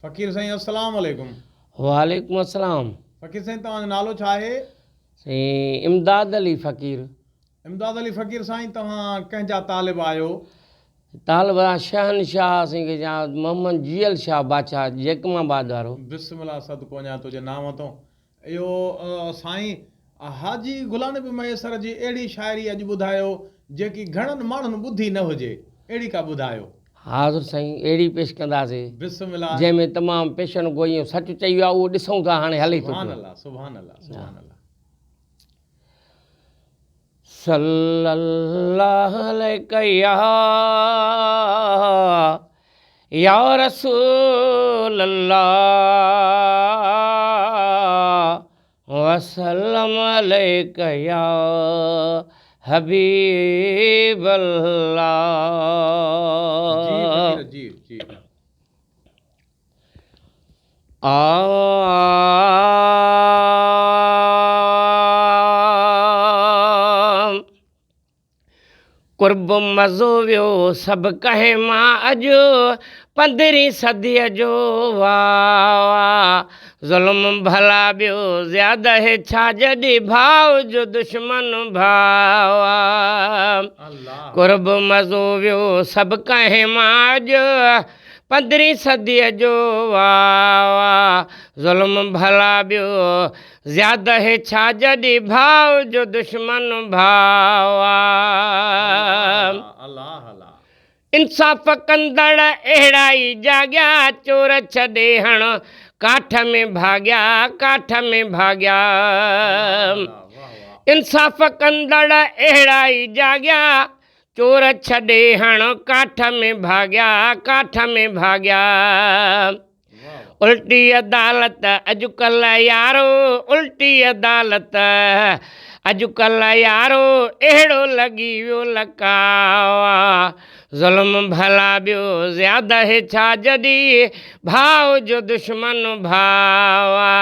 फ़कीर साईं अस्सलाम वालेकुम। वालेकुम अस्सलाम। फ़कीर साईं तव्हांजो नालो छा आहे? साईं इमदाद अली फ़कीर। इमदाद अली फ़कीर साईं, तव्हां कंहिंजा तालिब आहियो? तालिबा शहनशाह सिंह जा मोहम्मद जियल शाह बादशाह जैकमाबाद वारो। बिस्मिल्लाह सदको वञा तुंहिंजे नाम तो। इहो साईं हाजी गुलाम नबी मैसर जी अहिड़ी शाइरी अॼु ॿुधायो जेकी घणनि माण्हुनि ॿुधी न हुजे, अहिड़ी का ॿुधायो। हाज़ुर साईं अहिड़ी पेश कंदासीं बिस्मिल्लाह। जंहिंमें तमामु पेशनि गोइयूं सच चई वियो आहे, उहो ॾिसूं था हाणे हले थो सुभान पियो। अल्लाह, सुभान अल्लाह, सुभान अल्लाह। सल्लल्लाहु अलैहि या रसूल अल्लाह वसल्लम अलैका या हबीब जी अल्लाह। फ़कीर, जी जी। कुर्ब मज़ो वियो सभु कहे मां अॼु 15वीं सदीअ जो वाह ज़ुल्म भला ॿियो ज़्यादा है छा जॾहिं भाव जो दुश्मन भाव अल्लाह। कुर्ब मज़ो वियो सभु कहे मां अॼु 15वीं सदीअ जो वाह ज़ुल्म भला ॿियो ज़्यादा है छा जॾहिं भाव जो दुश्मन भाव अल्लाह अल्लाह। इंसाफ़ कंदड़ अहिड़ा ई जाॻिया चोर छॾे हण काठ में भाॻिया काठ में भाॻिया। इंसाफ़ कंदड़ अहिड़ा ई जाॻिया चोर छॾे हण काठ में भाॻिया काठ में भाॻिया। उल्टी अदालत अॼुकल्ह यारो उल्टी अदालत अॼुकल्ह यारो अहिड़ो लॻी वियो लकावा ज़ुल्म भला ॿियो ज़्यादा है छा जॾहिं भाव जो दुश्मन भावा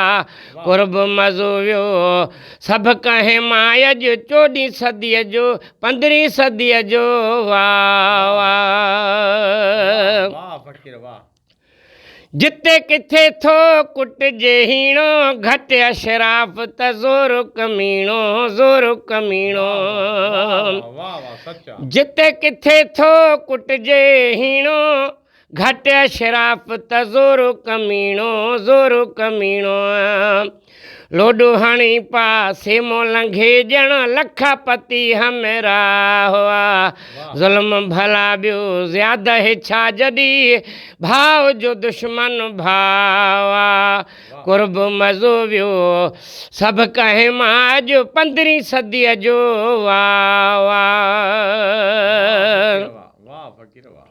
कुर्ब मज़ो वियो सभु कहे मां अॼु 14वीं सदीअ जो 15वीं सदीअ जो वाह वाह फ़कीर वाह। जिते किथे थो कुटिजे हीणो घटि अशराफ़ त ज़ोर कमीणो ज़ोर कमीणो। जिते किथे थो कुटिजे हीणो घटि अशराफ़ त ज़ोर कमीणो ज़ोर कमीणो। लोॾो हणी पासे मो लंघे ॼण लखपति हमरा हुआ ज़ुल्म भला ॿियो ज़्यादा है छा जॾहिं भाव जो दुश्मन भावा कुर्ब मज़ो वियो सभु कहे मां अॼु 15वीं सदीअ जो वाह वाह फ़कीर वाह।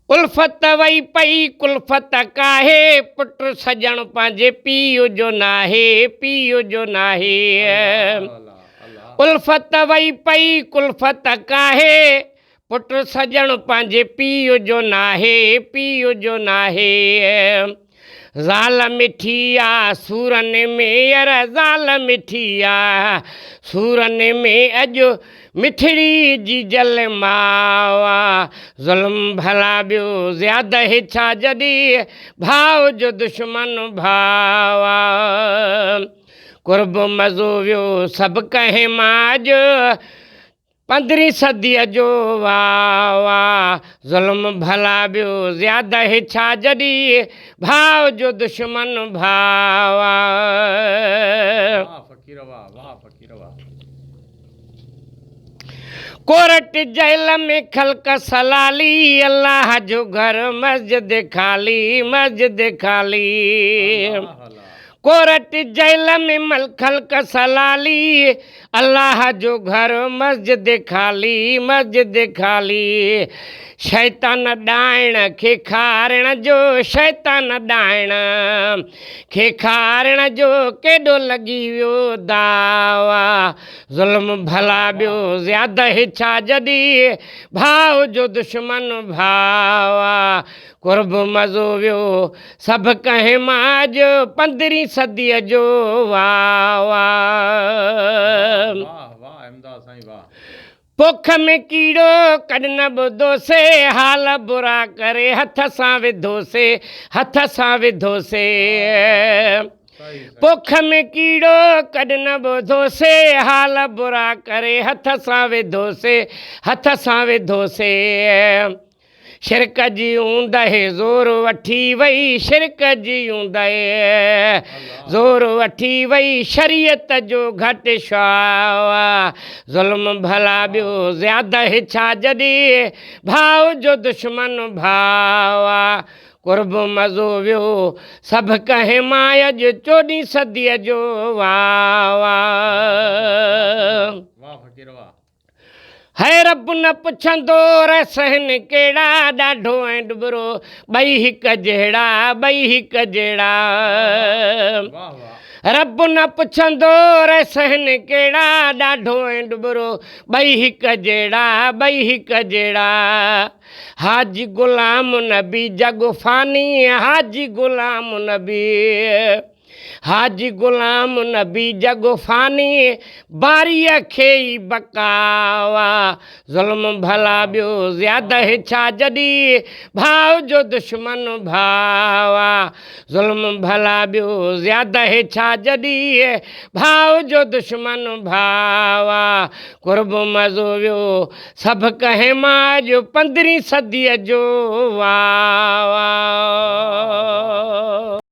उल्फत वई पई कुल्फत काहे पुट सजण पंहिंजे पीउ जो नाहे पीउ जो नाहे। उल्फत वई पई कुल्फत काहे पुट सजण पंहिंजे पीउ जो नाहे पीउ जो नाहे। ज़ाल मिठी आहे सूरनि में यार ज़ाल मिठी आहे सूरनि में अॼु मिठड़ी जी जल मावा ज़ुल्म भला ॿियो ज़्यादा है छा जॾहिं भाव जो दुश्मन भावा कुर्ब मज़ो वियो सभु कहे मां अॼु 15वीं सदीअ जो वाह ज़ुल्म भला ॿियो ज़्यादा है छा जॾहिं भाव जो दुश्मन भावा फ़कीर वाह वाह फ़कीर वाह। कोरट जेल में खल्क सलाली अल्लाह जो घर मस्जिद खाली मस्जिद खाली। कोरट जेल में खल्क सलाली अल्लाह जो घर मस्जिद खाली मस्जिद खाली। शैतान ॾाइण खे खारण जो शैतान ॾाइण खे खारण जो केॾो लॻी वियो दावा ज़ुल्म भला ॿियो ज़्यादा है छा जॾहिं भाव जो दुश्मन भावा कुर्ब मज़ो वियो सभु कहे मां अॼु 15वीं सदीअ जो वाह वाह वाह इमदाद साईं वाह। पोख में कीड़ो कॾ न ॿुधोसे हाल बुरा करे हथ सां विधोसे हथ सां विधोसे सही पोख में कीड़ो कॾ न ॿुधोसे हाल बुरा करे हथ सां विधोसे हथ सां विधोसे शिरक जी ऊंदहि ज़ोर वठी वई शिरक जी ऊंदहि ज़ोर वठी वई शरीयत जो घटि शावा ज़ुल्म भला ॿियो ज़्यादा छा जॾहिं भाव जो दुश्मन भावा कुर्ब मज़ो वियो सभु कंहिं माय जो 14 सदीअ जो वावा वाह फ़क़ीर वाह। है रब न पुछंदो रसहन कहिड़ा ॾाढो ऐं ॾुबरो ॿई हिकु जहिड़ा ॿई हिकु जहिड़ा वाह वाह। रब न पुछंदो रसहन कहिड़ा ॾाढो ऐं ॾुबरो ॿई हिकु जहिड़ा ॿई हिकु जहिड़ा हाजी ग़ुलाम नबी जग फ़ानी हाजी ग़ुलाम नबी हाजी ग़ुलाम नबी जग फ़ानी बारीअ खे ई बकावा ज़ुल्म भला ॿियो ज़्यादा छा जॾहिं भाव जो दुश्मन भावा ज़ुल्म भला ॿियो ज़्यादा छा जॾहिं भाव जो दुश्मन भावा कुर्ब मज़ो वियो सभु कंहिं मां जो 15 सदीअ जो वावा।